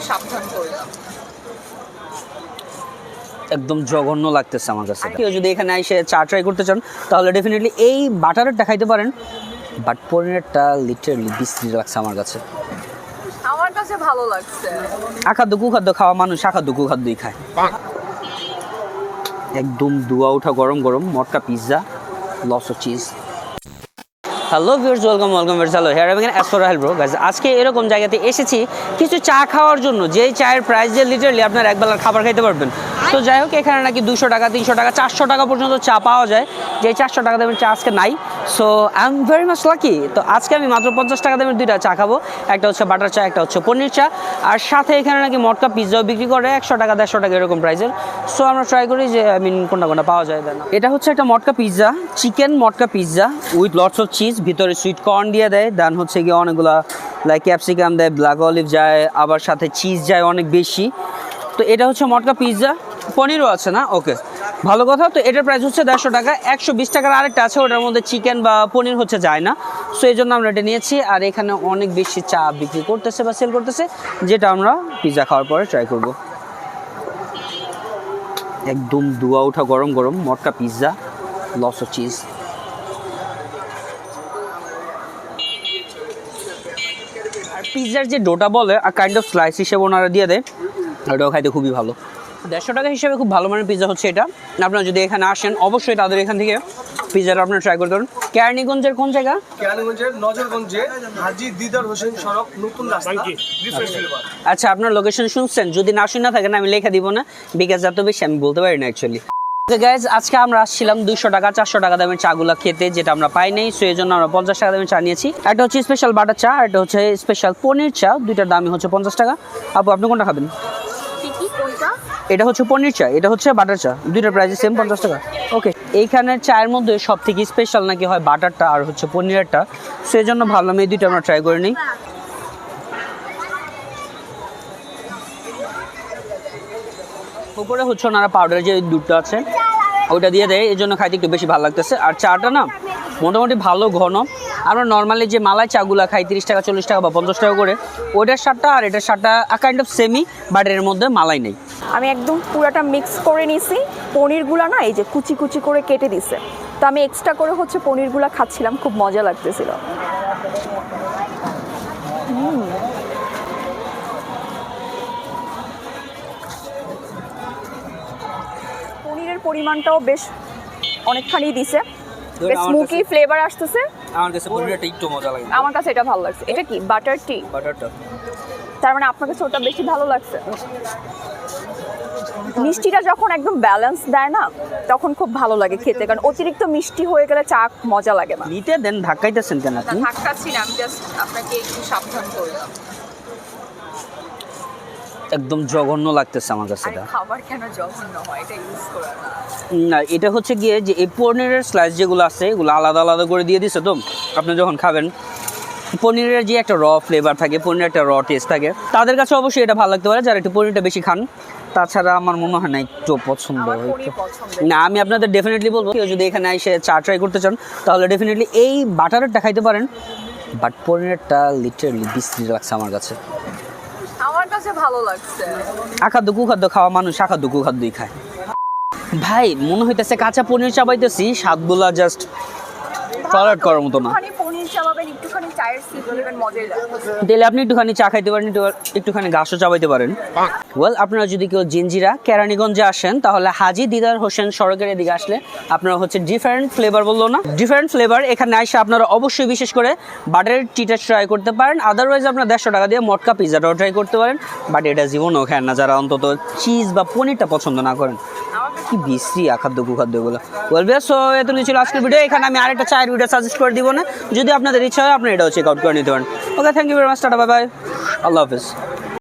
সাবধান করলাম। একদম জঘন্য লাগতেছে আমার কাছে। কেউ যদি এখানে এসে চা ট্রাই করতে চান তাহলে ডেফিনেটলি এই বাটারেরটা খাইতে পারেন, বাট পনিরেরটা লিটারালি বিশ্রী লাগছে আমার কাছে। আমার কাছে ভালো লাগছে। আখাদ্য কুখাদ্য খাওয়া মানুষ আখাদ্য কুখাদ্যই খায়। একদম ধোয়া ওঠা গরম গরম matka pizza, lots of cheese. Hello viewers, welcome hello here আমি অ্যাস্ট্রোরাহেল ব্রো গাইস। আজকে এরকম জায়গাতে এসেছি কিছু চা খাওয়ার জন্য, যেই চায়ের প্রাইস যে লিটারালি আপনার একবেলার খাবার খাইতে পারবেন। তো যাই হোক, এখানে নাকি 200 টাকা 300 টাকা 400 টাকা পর্যন্ত চা পাওয়া যায়, যে 400 টাকা দামের চা আজকে নাই। So I am very much lucky. তো আজকে আমি মাত্র 50 টাকা দামের দুইটা চা খাবো, একটা হচ্ছে বাটার চা, একটা হচ্ছে পনির চা। আর সাথে এখানে নাকি মটকা পিৎজাও বিক্রি করে 100 টাকা 150 টাকা এরকম প্রাইসের। সো আমরা ট্রাই করি যে কোনটা কোনটা পাওয়া যায়। এটা হচ্ছে একটা matka pizza, chicken matka pizza with lots of cheese, ভিতরে সুইট কর্ন দিয়ে দেয়, দেন হচ্ছে গিয়ে অনেকগুলা লাইক ক্যাপসিকাম দেয়, ব্ল্যাক অলিভ যায়, আবার সাথে চিজ যায় অনেক বেশি। তো এটা হচ্ছে মটকা পিৎজা, পনিরও আছে না? ওকে, ভালো কথা। তো এটার প্রাইস হচ্ছে 150 টাকা। 120 টাকার আরেকটা আছে, ওটার মধ্যে চিকেন বা পনির হচ্ছে যায় না। সো এই জন্য আমরা এটা নিয়েছি। আর এখানে অনেক বেশি চা বিক্রি করতেছে বা সেল করতেছে, যেটা আমরা পিৎজা খাওয়ার পরে ট্রাই করব। একদম ধোয়া ওঠা গরম গরম matka pizza, lots of cheese. আর পিৎজার যে ডোটা বলে আর কাইন্ড অফ স্লাইস হিসেবে ওনারা দিয়ে দেয়, ওটাও খাইতে খুবই ভালো। 150 টাকা হিসেবে খুব ভালো মানের পিৎজা হচ্ছে এটা। আপনারা যদি এখানে আসেন অবশ্যই তাদের এখান থেকে পিৎজাটা আপনারা ট্রাই করতে পারেন। কেরানীগঞ্জের কোন জায়গা? কেরানীগঞ্জের নজরগঞ্জে হাজী দিদার হোসেন সড়ক, নতুন রাস্তা, রিফ্রেশ ফ্লেভার। আচ্ছা, আপনার লোকেশন শুনছেন? যদি না শুনে থাকেন আমি লেখা দিব না, বিকজ এত বেশি আমি বলতে পারি না অ্যাকচুয়ালি। গাইজ, আজকে আমরা আসছিলাম 200 টাকা 400 টাকা দামের চাগুলা খেতে, যেটা আমরা পাই নাই। সো এই জন্য আমরা 50 টাকা দামের চা নিয়েছি। একটা হচ্ছে স্পেশাল বাটার চা, আর একটা হচ্ছে স্পেশাল পনির চা। দুইটার দামই হচ্ছে 50 টাকা। আপু, আপনি কোনটা খাবেন? এটা হচ্ছে পনির চা, এটা হচ্ছে বাটার চা, দুইটার প্রাইস সেম 50 টাকা। ওকে, এইখানের চায়ের মধ্যে সব থেকে স্পেশাল নাকি হয় বাটারটা আর হচ্ছে পনিরেরটা। সেই জন্য ভাবলাম এই দুইটা আমরা ট্রাই করে নিই। উপরে হচ্ছে ওনারা পাউডার যে দুধটা আছে ওইটা দিয়ে দেয়, এই জন্য খাইতে একটু বেশি ভালো লাগতেছে। আর চাটা না মোটামুটি ভালো ঘন। আমরা নর্মালি যে মালাই চাগুলা খাই 30 টাকা 40 টাকা বা 50 টাকা করে, ওইটার স্বাদটা আর এটার স্বাদটা কাইন্ড অফ সেমি, বাট এর মধ্যে মালাই নেই। আমি একদম পুরাটা মিক্স করে নিছি। পনিরগুলা না এই যে কুচি কুচি করে কেটে দিছে, তো আমি এক্সট্রা করে হচ্ছে পনিরগুলা খাচ্ছিলাম, খুব মজা লাগতেছিল। পনিরের পরিমাণটাও বেশ অনেকখানি দিছে, স্মোকি ফ্লেভার আসতেছে। আমার কাছে পনিরটা একটু মজা লাগে। আমার কাছে এটা ভালো লাগছে। এটা কি বাটার টি? বাটারটা, তার মানে আপনার কাছে ওটা বেশি ভালো লাগছে। মিষ্টিটা যখন একদম ব্যালেন্স দেয় না, তখন খুব ভালো লাগে খেতে, কারণ অতিরিক্ত মিষ্টি হয়ে গেলে চা মজা লাগে না। নিতে দেন, ধাক্কাইতেছেন কেন আপনি? ধাক্কাচ্ছি না, আমি জাস্ট আপনাকে একটু সাবধান করলাম। একদম জঘন্য লাগতেছে আমার কাছে এটা। খাবার কেন জঘন্য হয়, এটা ইউজ করা না, এটা হচ্ছে গিয়ে যে এই পনিরের স্লাইস যেগুলো আছে এগুলো আলাদা আলাদা করে দিয়ে দিছে। তো আপনি যখন খাবেন, পনিরের যে একটা র ফ্লেভার থাকে, পনিরের একটা র টেস্ট থাকে, তাদের কাছে অবশ্যই এটা ভালো লাগতে পারে যারা একটু পনিরটা বেশি খান। তাছাড়া আমার মনে হয় না একটু পছন্দ না। আমি আপনাদের ডেফিনেটলি বলবো, কেউ যদি এখানে এসে চা ট্রাই করতে চান তাহলে ডেফিনেটলি এই বাটারেরটা খাইতে পারেন, বাট পনিরেরটা লিটারালি বিশ্রী লাগছে আমার কাছে। আমার কাছে ভালো লাগছে। আখাদ্য কুখাদ্য খাওয়া মানুষ আখাদ্য কুখাদ্যই খায়। ভাই, মনে হইতেছে কাঁচা পনির চাবাইতেছি, স্বাদগুলা জাস্ট টলারেট করার মতো না। পনির চাবাবেন, একটুখানি চায়ের সিপ নেবেন, মজাই লাগবে। দিলে আপনি একটুখানি চা খাইতে পারেন, একটুখানি ঘাসও চাবাইতে পারেন। ওয়েল, আপনারা যদি কেউ জিঞ্জিরা কেরানীগঞ্জে আসেন তাহলে হাজী দিদার হোসেন সড়কের এদিকে আসলে আপনারা হচ্ছে ডিফারেন্ট ফ্লেভার, বললো না, ডিফারেন্ট ফ্লেভার এখানে এসে আপনারা অবশ্যই বিশেষ করে বাটারের টিটা ট্রাই করতে পারেন। আদারওয়াইজ আপনারা 150 টাকা দিয়ে মটকা পিৎজাটাও ট্রাই করতে পারেন, বাট এটা জীবনেও খান না যারা অন্তত চিজ বা পনিরটা পছন্দ না করেন। কি বিশ্রী আখাদ্য কুখাদ্যগুলো। বলবে সো এতটুকু ছিল আজকের ভিডিও। এখানে আমি আরেকটা চায়ের ভিডিও সাজেস্ট করে দিব না, যদি আপনাদের ইচ্ছা হয় আপনারা এটাও চেক আউট করে নিতে পারেন। Okay, thank you very much, tata, bye bye, Allah Hafiz.